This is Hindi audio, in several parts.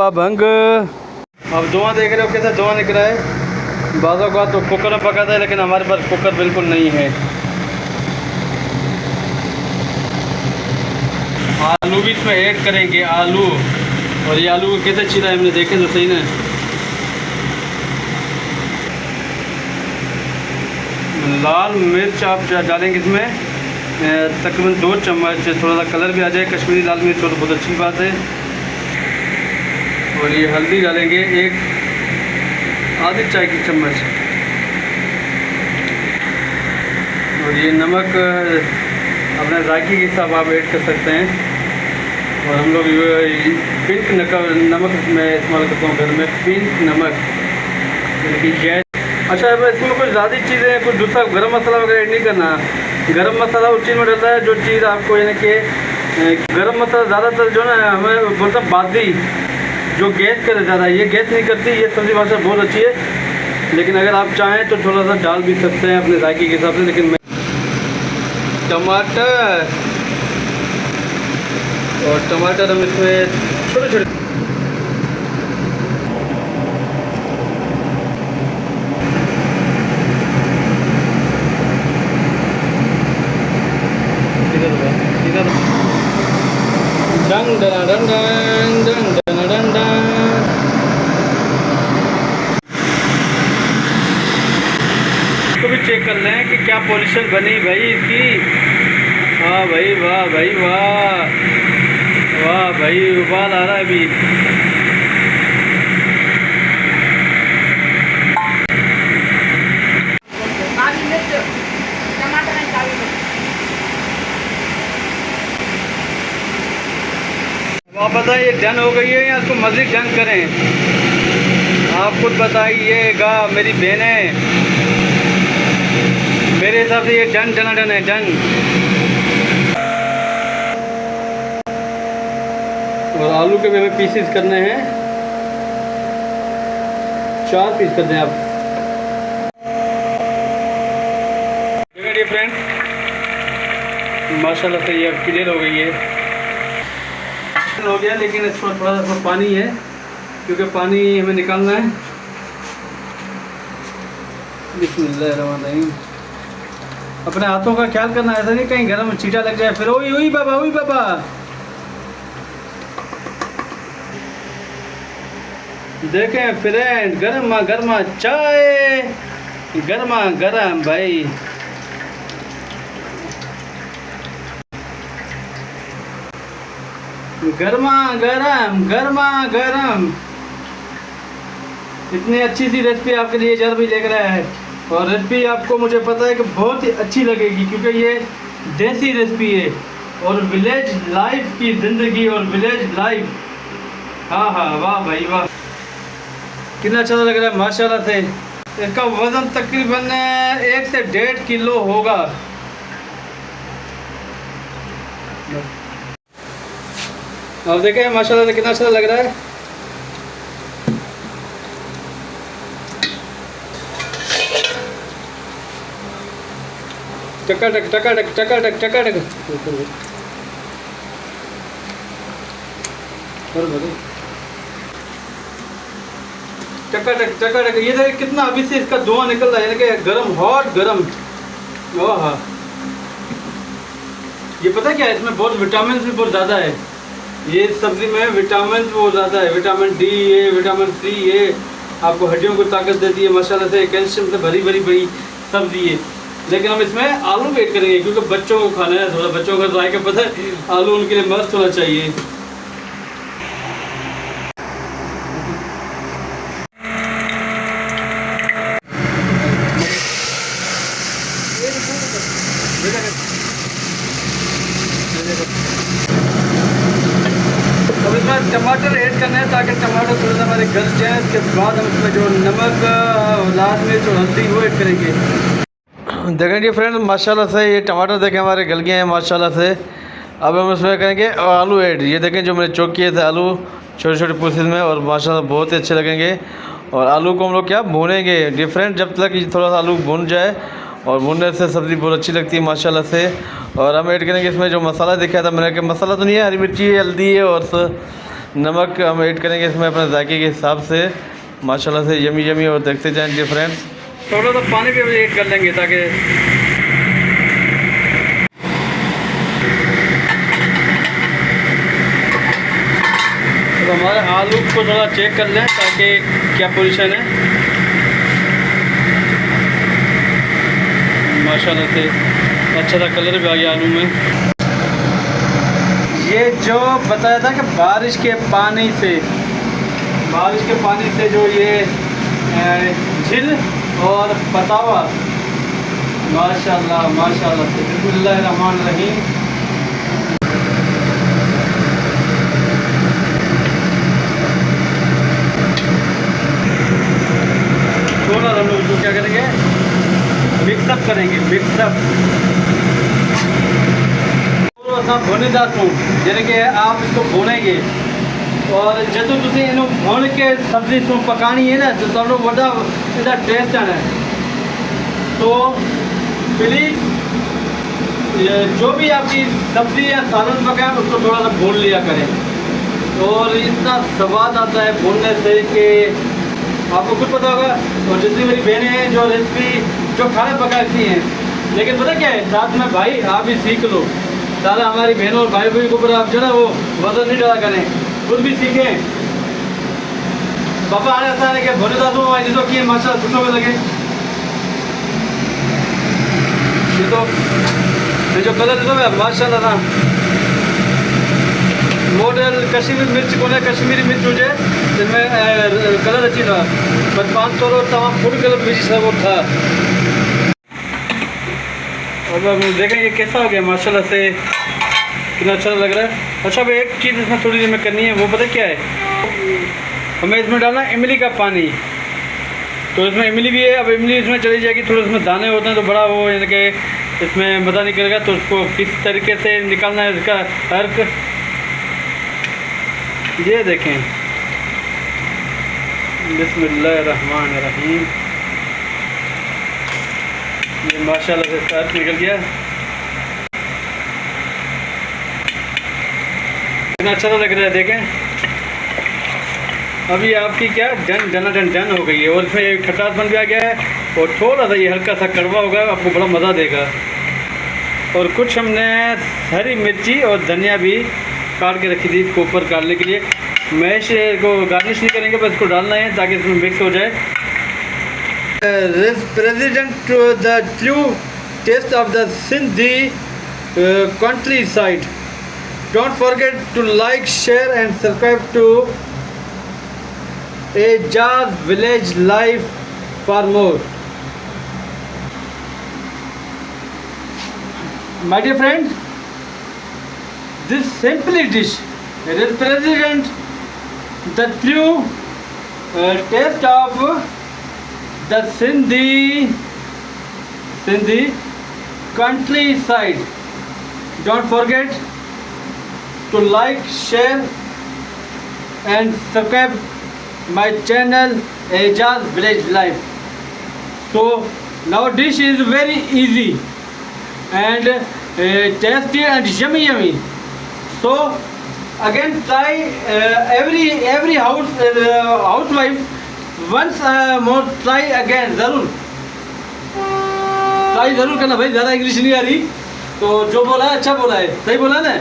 भंग। अब धुआं देख रहे हो कैसे धुआं निकल रहा है। बाज़ों का तो कुकर में पकाता है, लेकिन हमारे पास कुकर बिल्कुल नहीं है। आलू भी इसमें ऐड करेंगे, आलू। और ये आलू को कैसे छीला है हमने, देखे तो सही ना। लाल मिर्च आप डालेंगे इसमें तकरीबन 2 चम्मच, थोड़ा सा कलर भी आ जाए। कश्मीरी लाल मिर्च तो बहुत अच्छी बात है। और ये हल्दी डालेंगे 1 आधी चाय की चम्मच। और ये नमक अपने जायके के हिसाब आप ऐड कर सकते हैं। और हम लोग पिंक नमक मैं इस्तेमाल करता हूँ घर में, पिंक नमक। अच्छा, अब इसमें कुछ ज़्यादा चीज़ें, कुछ दूसरा गरम मसाला वगैरह ऐड नहीं करना। गरम मसाला उस चीज़ में डलता है जो चीज़ आपको, यानी कि गरम मसाला ज़्यादातर जो ना हमें बोलता बादी, जो गैस करे ज़्यादा, ये गैस नहीं करती। ये सब्ज़ी भाषा बहुत अच्छी है, लेकिन अगर आप चाहें तो थोड़ा सा डाल भी सकते हैं अपने जायके के हिसाब से। लेकिन मैं टमाटर, और टमाटर हम इसमें छोटे छोटे डंग डंग डंग डंग डंग डंग डंग। इसको भी चेक कर लें कि क्या पॉलिशन बनी भाई इसकी। वाह भाई वाह भाई वाह, वाह भाई उबाल आ रहा है अभी। आप बताइए डन हो गई है या इसको मज़ीद डन करें? आप खुद बताइएगा मेरी बहनें। मेरे हिसाब से ये डन डन डन है, डन। और आलू के भी हमें पीसेस करने हैं, 4 पीस कर दें आप। देखिए फ्रेंड, माशाल्लाह से ये अब क्लियर हो गई है, हो गया। लेकिन इसमें थोड़ा सा पानी है, क्योंकि पानी हमें निकालना है। बिस्मिल्लाहिर्रहमानिर्रहीम। अपने हाथों का ख्याल करना, ऐसा नहीं कहीं गरम चीटा लग जाए फिर। ओई ओई बाबा, ओई बाबा। देखें फ्रेंड, गर्मा गर्मा चाय, गर्मा गर्म भाई। गर्मा गरम, गर्मा गरम। इतनी अच्छी सी रेसिपी आपके लिए जर भी लेकर आया है। और रेसिपी आपको मुझे पता है कि बहुत ही अच्छी लगेगी, क्योंकि ये देसी रेसिपी है और विलेज लाइफ की ज़िंदगी और विलेज लाइफ। हाँ हाँ, वाह भाई वाह, कितना अच्छा लग रहा है माशाल्लाह से। इसका वज़न तकरीबन 1 से 1.5 किलो होगा। आप देखें माशाल्लाह से कितना अच्छा लग रहा है। टकाटक टकाटक टकाटक टकाटक। टकाटक टकाटक। ये देखिए कितना अभी से इसका धुआं निकल रहा है, यानी कि गरम, हॉट गरम। वाह, ये पता क्या है, इसमें बहुत विटामिन भी बहुत ज़्यादा है। ये सब्ज़ी में विटामिन बहुत ज़्यादा है, विटामिन डी है, विटामिन सी है, आपको हड्डियों को ताकत देती है माशाल्लाह से। कैल्शियम से भरी भरी बड़ी सब्ज़ी है। लेकिन हम इसमें आलू भी ऐड करेंगे, क्योंकि बच्चों को खाना है। थोड़ा बच्चों का जायका पता है, आलू उनके लिए मस्त होना चाहिए। अब इसमें टमाटर ऐड करना है, ताकि टमाटर थोड़ा सा हमारे गल जाए। उसके बाद हम इसमें जो नमक, लाल मिर्च और हल्दी वो ऐड करेंगे। देखें जी फ्रेंड, माशाल्लाह से ये टमाटर देखें हमारे गल गए हैं माशाल्लाह से। अब हम इसमें करेंगे आलू ऐड। ये देखें जो मैंने चॉप किए थे आलू छोटे छोटे पीसेस में, और माशाल्लाह बहुत ही अच्छे लगेंगे। और आलू को हम लोग क्या भूनेंगे डिफरेंट, जब तक थोड़ा सा आलू भून जाए, और भूनने से सब्ज़ी बहुत अच्छी लगती है माशाल्लाह से। और हम ऐड करेंगे इसमें जो मसाला दिखाया था मैंने, कि मसाला तो नहीं है, हरी मिर्ची है, हल्दी है और नमक हम ऐड करेंगे इसमें अपने जायके के हिसाब से। माशाल्लाह से यमी यमी। और देखते जाएं डियर फ्रेंड्स, थोड़ा सा पानी भी ऐड कर लेंगे ताकि तो हमारे आलू को थोड़ा चेक कर लें ताकि क्या पोजीशन है। माशाल्लाह से अच्छा सा कलर भी आ गया आलू में। ये जो बताया था कि बारिश के पानी से जो ये झील और पतावा, माशाल्लाह माशाल्लाह से। बिस्मिल्लाहिर्रहमानिर्रहीम। थोड़ा हम लोग क्या करेंगे, मिक्सअप करेंगे, मिक्सअप भुनीदा सूप यानी कि आप इसको भूनेंगे। और जो तुम इन भून के सब्जी सूप पकानी है ना, तो सब लोग बड़ा इसका टेस्ट आना है। तो प्लीज़ जो भी आपकी सब्जी या सालन पकाएं उसको थोड़ा सा भून लिया करें। और इतना स्वाद आता है भूनने से कि आपको कुछ पता होगा। और जितनी मेरी बहनें हैं जो रेसिपी जो खाना पकाती हैं, लेकिन पता क्या है, साथ में भाई आप भी सीख लो। सारा हमारी बहनों और भाई के ऊपर आप जो ना वो वजन नहीं डाला करें, खुद भी सीखें। पापा आने ऐसा है कि भोले दादू जिसको किए माशाल्लाह सुनने में लगे। ये जो कलर जो माशाल्लाह ना मॉडल कश्मीरी मिर्च को कश्मीरी मिर्च हो जाए जिसमें कलर अच्छी था, पर 500 और तमाम फूड कलर मिर्च सब वो था। और अब देखेंगे कैसा हो गया माशाल्लाह से, कितना अच्छा लग रहा है। अच्छा भाई एक चीज़ इसमें थोड़ी देर में करनी है, वो पता क्या है, हमें इसमें डालना इमली का पानी। तो इसमें इमली भी है, अब इमली इसमें चली जाएगी। थोड़े इसमें दाने होते हैं तो बड़ा वो यानी कि इसमें मज़ा निकलेगा। तो उसको किस तरीके से निकालना है इसका अर्क, ये देखें। बिस्मिल्लाहिर्रहमानिर्रहीम। ये माशाल्लाह से अर्क निकल गया। कितना अच्छा लग रहा है देखें। अभी आपकी क्या डन हो गई है। और इसमें खटासपन भी आ गया है और थोड़ा सा ये हल्का सा कड़वा होगा, आपको बड़ा मज़ा देगा। और कुछ हमने हरी मिर्ची और धनिया भी काट के रखी थी इसको ऊपर डालने के लिए। मैश को गार्निश नहीं करेंगे, बस इसको डालना है ताकि इसमें मिक्स हो जाए। President to the true taste of the Sindhi country side. Don't forget to like, share and subscribe to Ejaz village life for more. My dear friend, this simply dish represents the true taste of the Sindhi countryside. Don't forget to like, share and subscribe my channel Ajaz Village Life. So now dish is very easy and tasty and yummy. So again try every housewife once more try again जरूर करना भाई। ज़्यादा इंग्लिश नहीं आ रही तो जो बोला है अच्छा बोला है, सही बोला ना।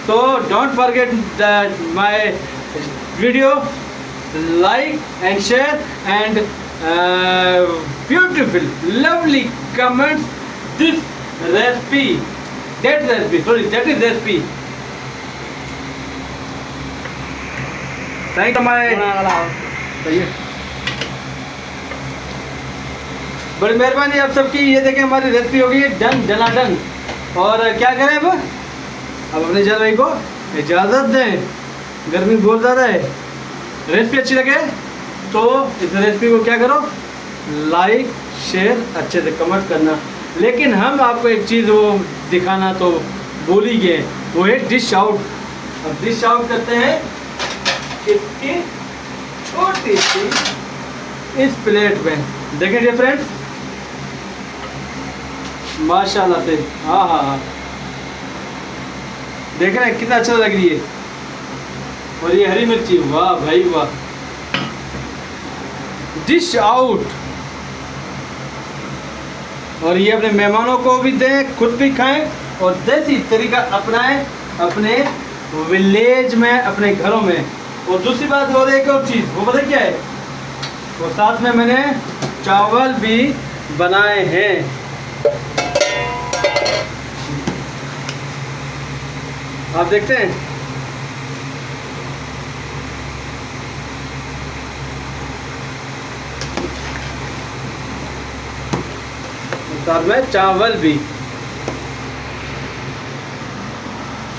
So don't forget that my video, like and share and beautiful lovely comments this recipe, that is recipe. Thank you my बड़ी मेहरबानी आप सबकी। ये देखें हमारी रेसिपी हो गई है डन। और क्या करें अब अपने जल भाई को इजाज़त दें, गर्मी बहुत ज़्यादा है। रेसिपी अच्छी लगे तो इस रेसिपी को क्या करो, लाइक शेयर अच्छे से कमेंट करना। लेकिन हम आपको एक चीज़ वो दिखाना तो भूल ही गए, वो है डिश आउट। अब डिश आउट करते हैं इसकी छोटी सी इस प्लेट में। देखें डियर फ्रेंड्स माशाल्लाह से, हाँ देख रहे हैं कितना अच्छा लग रही है। और ये हरी मिर्ची, वाह भाई वाह। Dish out. और ये अपने मेहमानों को भी दें, खुद भी खाएं और देसी तरीका अपनाएं अपने विलेज में, अपने घरों में। और दूसरी बात और एक और चीज़, वो पता क्या है, और साथ में मैंने चावल भी बनाए हैं। आप देखते हैं, साथ में चावल भी।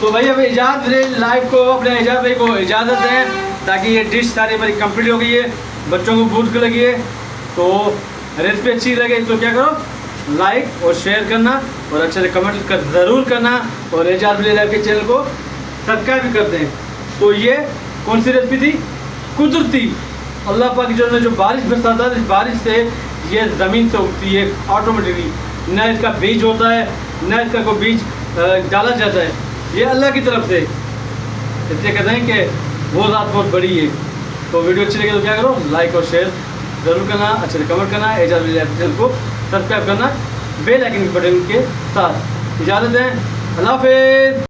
तो भाई अब इजाज़त लाइव को, अपने इजाज़त भाई को इजाज़त दें, ताकि ये डिश सारी हमारी कंप्लीट हो गई है। बच्चों को भूख लगी है, तो रेसिपी अच्छी लगे तो क्या करो, लाइक और शेयर करना और अच्छे से कमेंट कर ज़रूर करना, और इजाज़त लाइव के चैनल को सब्सक्राइब भी कर दें। तो ये कौन सी रेसिपी थी, कुदरती अल्लाह पाक जो बारिश बरसाता है, इस बारिश से ये ज़मीन से उगती है ऑटोमेटिकली, न इसका बीज होता है, न इसका कोई बीज डाला जाता है, ये अल्लाह की तरफ से। इसलिए कहते हैं कि वो ज़ात बहुत बड़ी है। तो वीडियो अच्छी लगे तो क्या करो, लाइक और शेयर ज़रूर करना, अच्छे से कमेंट करना, इजाज़त चैनल को सब्सक्राइब करना बेल आइकन के बटन के साथ। इजाज़त दें, अल्लाह हाफ़िज़।